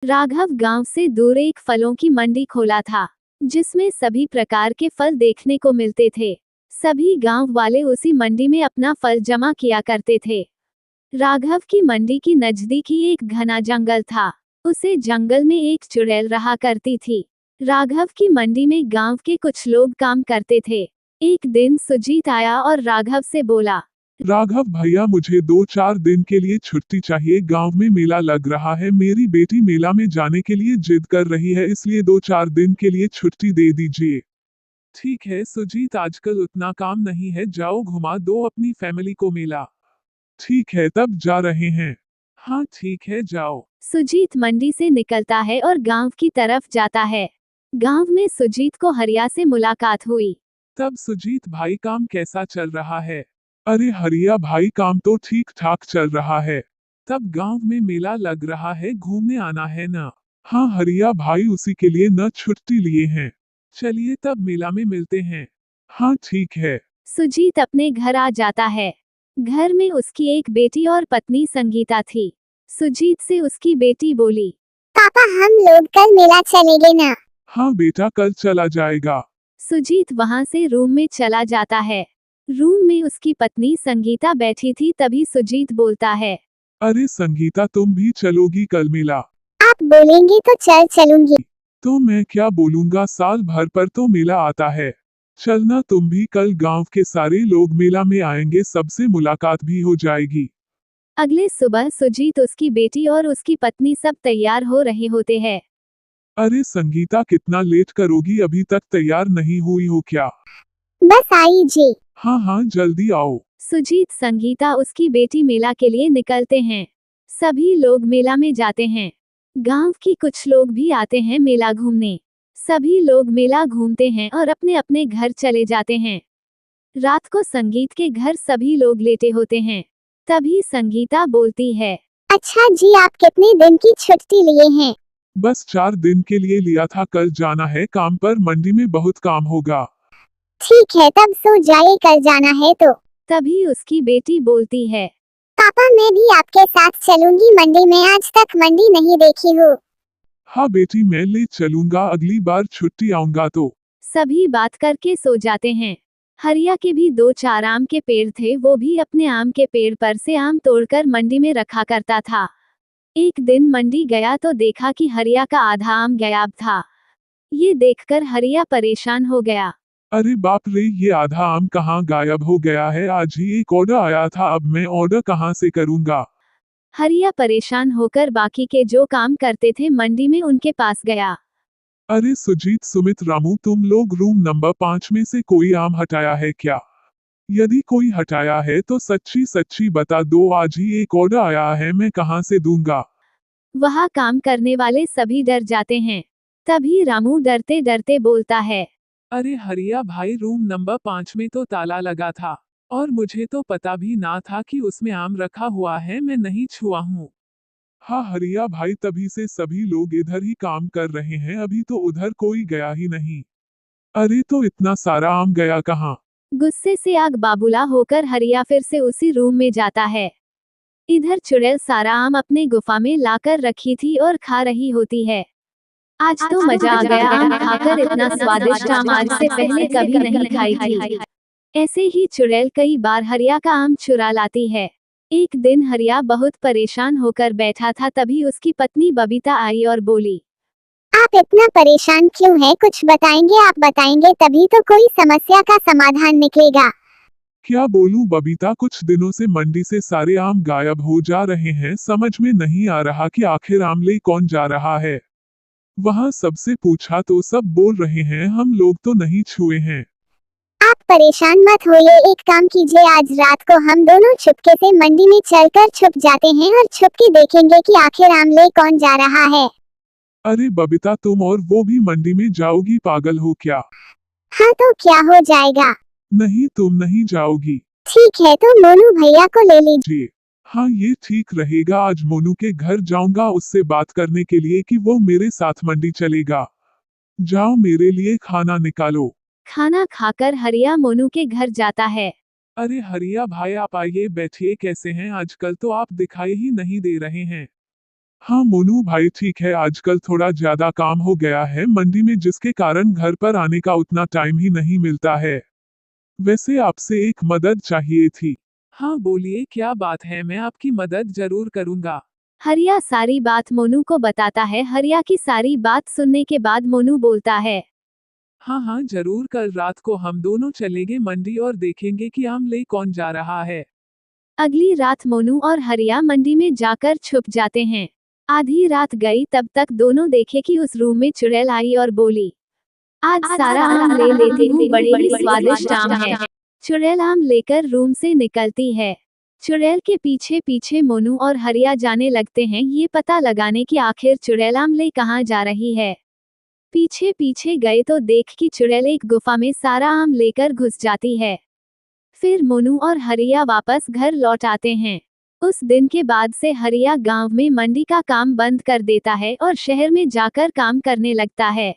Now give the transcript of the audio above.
राघव गांव से दूर एक फलों की मंडी खोला था, जिसमें सभी प्रकार के फल देखने को मिलते थे। सभी गांव वाले उसी मंडी में अपना फल जमा किया करते थे। राघव की मंडी की नजदीक ही एक घना जंगल था। उसे जंगल में एक चुड़ैल रहा करती थी। राघव की मंडी में गांव के कुछ लोग काम करते थे। एक दिन सुजीत आया और राघव से बोला, राघव भैया, मुझे 2-4 दिन के लिए छुट्टी चाहिए। गांव में मेला लग रहा है। मेरी बेटी मेला में जाने के लिए जिद कर रही है, इसलिए 2-4 दिन के लिए छुट्टी दे दीजिए। ठीक है सुजीत, आजकल उतना काम नहीं है, जाओ घुमा दो अपनी फैमिली को मेला। ठीक है, तब जा रहे हैं। हाँ ठीक है, जाओ। सुजीत मंडी से निकलता है और गांव की तरफ जाता है। गांव में सुजीत को हरिया से मुलाकात हुई। तब सुजीत भाई, काम कैसा चल रहा है? अरे हरिया भाई, काम तो ठीक ठाक चल रहा है। तब गांव में मेला लग रहा है, घूमने आना है ना? हाँ हरिया भाई, उसी के लिए न छुट्टी लिए हैं। चलिए तब मेला में मिलते हैं। हाँ ठीक है। सुजीत अपने घर आ जाता है। घर में उसकी एक बेटी और पत्नी संगीता थी। सुजीत से उसकी बेटी बोली, पापा हम लोग कल मेला चलेंगे ना? हाँ बेटा, कल चला जाएगा। सुजीत वहां से रूम में चला जाता है। रूम में उसकी पत्नी संगीता बैठी थी। तभी सुजीत बोलता है, अरे संगीता, तुम भी चलोगी कल मेला? आप बोलेंगे तो चलूंगी। तो मैं क्या बोलूंगा, साल भर पर तो मेला आता है। चलना तुम भी, कल गांव के सारे लोग मेला में आएंगे, सबसे मुलाकात भी हो जाएगी। अगले सुबह सुजीत, उसकी बेटी और उसकी पत्नी सब तैयार हो रहे होते हैं। अरे संगीता, कितना लेट करोगी, अभी तक तैयार नहीं हुई हो क्या? बस आई जी। हाँ हाँ, जल्दी आओ। सुजीत, संगीता, उसकी बेटी मेला के लिए निकलते हैं। सभी लोग मेला में जाते हैं। गांव की कुछ लोग भी आते हैं मेला घूमने। सभी लोग मेला घूमते हैं और अपने अपने घर चले जाते हैं। रात को संगीत के घर सभी लोग लेटे होते हैं। तभी संगीता बोलती है, अच्छा जी, आप कितने दिन की छुट्टी लिए हैं? बस 4 दिन के लिए लिया था, कल जाना है काम पर, मंडी में बहुत काम होगा। ठीक है, तब सो जाइए, कल जाना है तो। तभी उसकी बेटी बोलती है, पापा मैं भी आपके साथ चलूंगी मंडी में, आज तक मंडी नहीं देखी हूँ। हाँ बेटी, मैं ले चलूंगा, अगली बार छुट्टी आऊंगा तो। सभी बात करके सो जाते हैं। हरिया के भी 2-4 आम के पेड़ थे। वो भी अपने आम के पेड़ पर से आम तोड़कर मंडी में रखा करता था। एक दिन मंडी गया तो देखा कि हरिया का आधा आम गायब था। ये देखकर हरिया परेशान हो गया। अरे बाप रे, ये आधा आम कहाँ गायब हो गया है? आज ही एक ऑर्डर आया था, अब मैं ऑर्डर कहाँ से करूंगा? हरिया परेशान होकर बाकी के जो काम करते थे मंडी में उनके पास गया। अरे सुजीत, सुमित, रामू, तुम लोग रूम नंबर 5 में से कोई आम हटाया है क्या? यदि कोई हटाया है तो सच्ची सच्ची बता दो, आज ही एक ऑर्डर आया है, मैं कहाँ से दूंगा? वहाँ काम करने वाले सभी डर जाते हैं। तभी रामू डरते डरते बोलता है, अरे हरिया भाई, रूम नंबर 5 में तो ताला लगा था और मुझे तो पता भी ना था कि उसमें आम रखा हुआ है, मैं नहीं छुआ हूँ। हाँ हरिया भाई, तभी से सभी लोग इधर ही काम कर रहे हैं, अभी तो उधर कोई गया ही नहीं। अरे तो इतना सारा आम गया कहाँ? गुस्से से आग बाबूला होकर हरिया फिर से उसी रूम में जाता है। इधर चुड़ैल सारा आम अपने गुफा में लाकर रखी थी और खा रही होती है। आज तो मजा आ गया आम खाकर, इतना स्वादिष्ट आम आज से पहले कभी नहीं खाई थी। ऐसे ही चुड़ैल कई बार हरिया का आम चुरा लाती है। एक दिन हरिया बहुत परेशान होकर बैठा था। तभी उसकी पत्नी बबीता आई और बोली, आप इतना परेशान क्यों है, कुछ बताएंगे? आप बताएंगे तभी तो कोई समस्या का समाधान निकलेगा। क्या बोलूं बबीता, कुछ दिनों से मंडी से सारे आम गायब हो जा रहे हैं, समझ में नहीं आ रहा कि आखिर आम ले कौन जा रहा है। वहाँ सबसे पूछा तो सब बोल रहे हैं हम लोग तो नहीं छुए हैं। आप परेशान मत होइए, एक काम कीजिए, आज रात को हम दोनों चुपके से मंडी में चलकर छुप जाते हैं और छुप के देखेंगे कि आखिर आम ले कौन जा रहा है। अरे बबीता, तुम और वो भी मंडी में जाओगी, पागल हो क्या? हाँ तो क्या हो जाएगा? नहीं, तुम नहीं जाओगी। ठीक है, तो मोनू भैया को ले लीजिए। जी हाँ, ये ठीक रहेगा, आज मोनू के घर जाऊंगा उससे बात करने के लिए कि वो मेरे साथ मंडी चलेगा। जाओ, मेरे लिए खाना निकालो। खाना खाकर हरिया मोनू के घर जाता है। अरे हरिया भाई, आप आइए बैठिए, कैसे हैं? आजकल तो आप दिखाई ही नहीं दे रहे हैं। हाँ मोनू भाई ठीक है, आजकल थोड़ा ज्यादा काम हो गया है मंडी में, जिसके कारण घर पर आने का उतना टाइम ही नहीं मिलता है। वैसे आपसे एक मदद चाहिए थी। हाँ बोलिए, क्या बात है, मैं आपकी मदद जरूर करूंगा। हरिया सारी बात मोनू को बताता है। हरिया की सारी बात सुनने के बाद मोनू बोलता है, हाँ हाँ जरूर, कल रात को हम दोनों चलेंगे मंडी और देखेंगे कि आम ले कौन जा रहा है। अगली रात मोनू और हरिया मंडी में जाकर छुप जाते हैं। आधी रात गई तब तक दोनों देखे कि उस रूम में चुड़ैल आई और बोली, आज सारा आम ले लेती हूँ, बड़े ही स्वादिष्ट आम है। चुड़ैल आम लेकर रूम से निकलती है। चुड़ैल के पीछे पीछे मोनू और हरिया जाने लगते हैं, ये पता लगाने की आखिर चुड़ैल आम ले कहाँ जा रही है। पीछे पीछे गए तो देख कि चुड़ैल एक गुफा में सारा आम लेकर घुस जाती है। फिर मोनू और हरिया वापस घर लौट आते हैं। उस दिन के बाद से हरिया गांव में मंडी का काम बंद कर देता है और शहर में जाकर काम करने लगता है।